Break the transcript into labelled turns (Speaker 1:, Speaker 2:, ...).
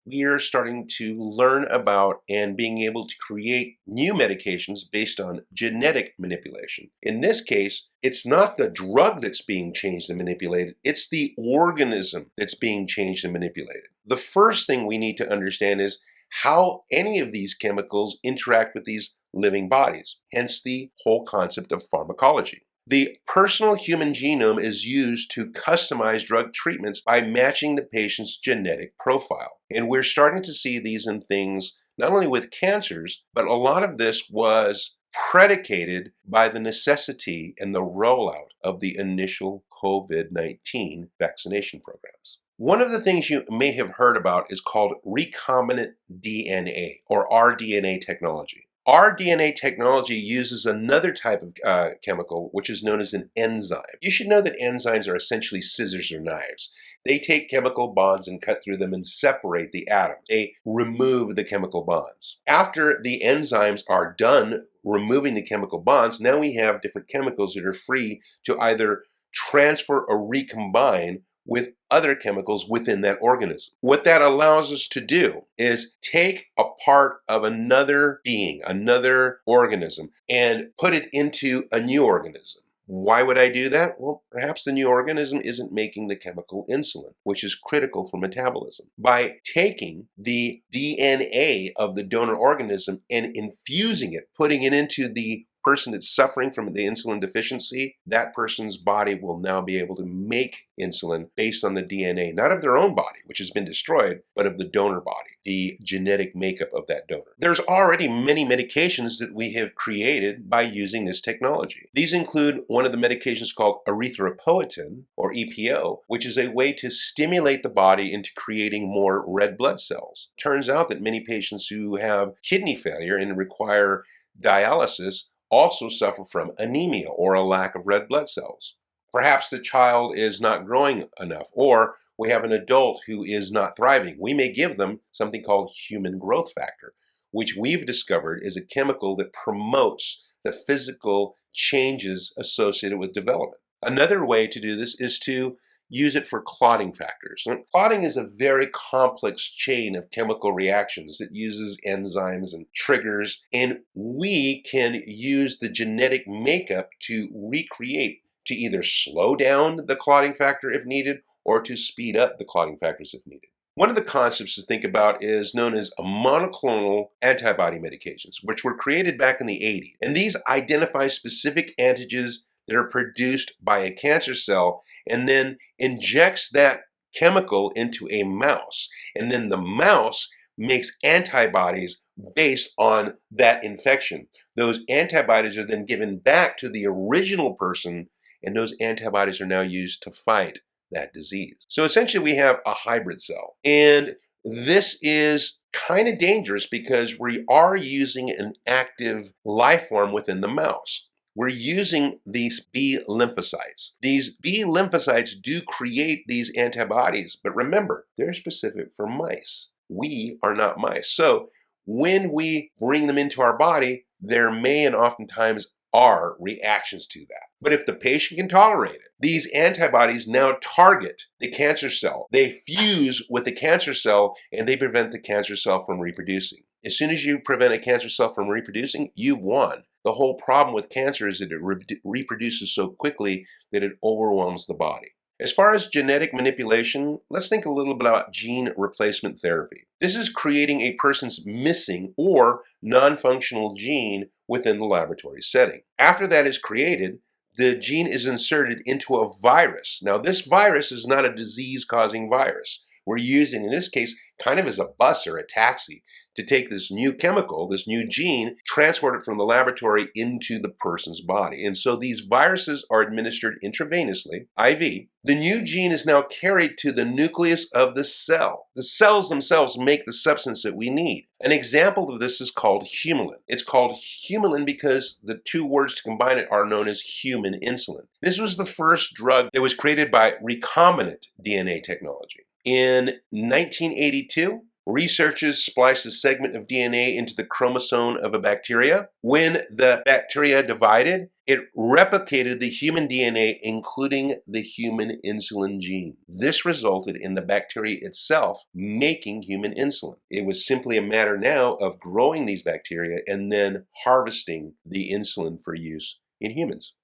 Speaker 1: we are starting to learn about and being able to create new medications based on genetic manipulation. In this case, it's not the drug that's being changed and manipulated, it's the organism that's being changed and manipulated. The first thing we need to understand is how any of these chemicals interact with these living bodies, hence the whole concept of pharmacology. The personal human genome is used to customize drug treatments by matching the patient's genetic profile. And we're starting to see these in things not only with cancers, but a lot of this was predicated by the necessity and the rollout of the initial COVID-19 vaccination programs. One of the things you may have heard about is called recombinant DNA or rDNA technology. rDNA technology uses another type of chemical, which is known as an enzyme. You should know that enzymes are essentially scissors or knives. They take chemical bonds and cut through them and separate the atoms. They remove the chemical bonds. After the enzymes are done removing the chemical bonds, now we have different chemicals that are free to either transfer or recombine with other chemicals within that organism. What that allows us to do is take a part of another being, another organism, and put it into a new organism. Why would I do that? Well, perhaps the new organism isn't making the chemical insulin, which is critical for metabolism. By taking the DNA of the donor organism and infusing it, putting it into the person that's suffering from the insulin deficiency, that person's body will now be able to make insulin based on the DNA, not of their own body, which has been destroyed, but of the donor body, the genetic makeup of that donor. There's already many medications that we have created by using this technology. These include one of the medications called erythropoietin, or EPO, which is a way to stimulate the body into creating more red blood cells. Turns out that many patients who have kidney failure and require dialysis also suffer from anemia or a lack of red blood cells. Perhaps the child is not growing enough, or we have an adult who is not thriving. We may give them something called human growth factor, which we've discovered is a chemical that promotes the physical changes associated with development. Another way to do this is to use it for clotting factors. And clotting is a very complex chain of chemical reactions that uses enzymes and triggers, and we can use the genetic makeup to recreate, to either slow down the clotting factor if needed, or to speed up the clotting factors if needed. One of the concepts to think about is known as monoclonal antibody medications, which were created back in the 80s. And these identify specific antigens that are produced by a cancer cell and then injects that chemical into a mouse. And then the mouse makes antibodies based on that infection. Those antibodies are then given back to the original person, and those antibodies are now used to fight that disease. So essentially we have a hybrid cell. And this is kind of dangerous because we are using an active life form within the mouse. We're using these B lymphocytes. These B lymphocytes do create these antibodies, but remember, they're specific for mice. We are not mice. So when we bring them into our body, there may and oftentimes are reactions to that. But if the patient can tolerate it, these antibodies now target the cancer cell. They fuse with the cancer cell and they prevent the cancer cell from reproducing. As soon as you prevent a cancer cell from reproducing, you've won. The whole problem with cancer is that it reproduces so quickly that it overwhelms the body. As far as genetic manipulation, let's think a little bit about gene replacement therapy. This is creating a person's missing or non-functional gene within the laboratory setting. After that is created, the gene is inserted into a virus. Now, this virus is not a disease-causing virus. We're using, in this case, kind of as a bus or a taxi to take this new chemical, this new gene, transport it from the laboratory into the person's body. And so these viruses are administered intravenously, IV. The new gene is now carried to the nucleus of the cell. The cells themselves make the substance that we need. An example of this is called humulin. It's called humulin because the two words to combine it are known as human insulin. This was the first drug that was created by recombinant DNA technology. In 1982, Researchers spliced a segment of DNA into the chromosome of a bacteria. When the bacteria divided, it replicated the human DNA, including the human insulin gene. This resulted in the bacteria itself making human insulin. It was simply a matter now of growing these bacteria and then harvesting the insulin for use in humans.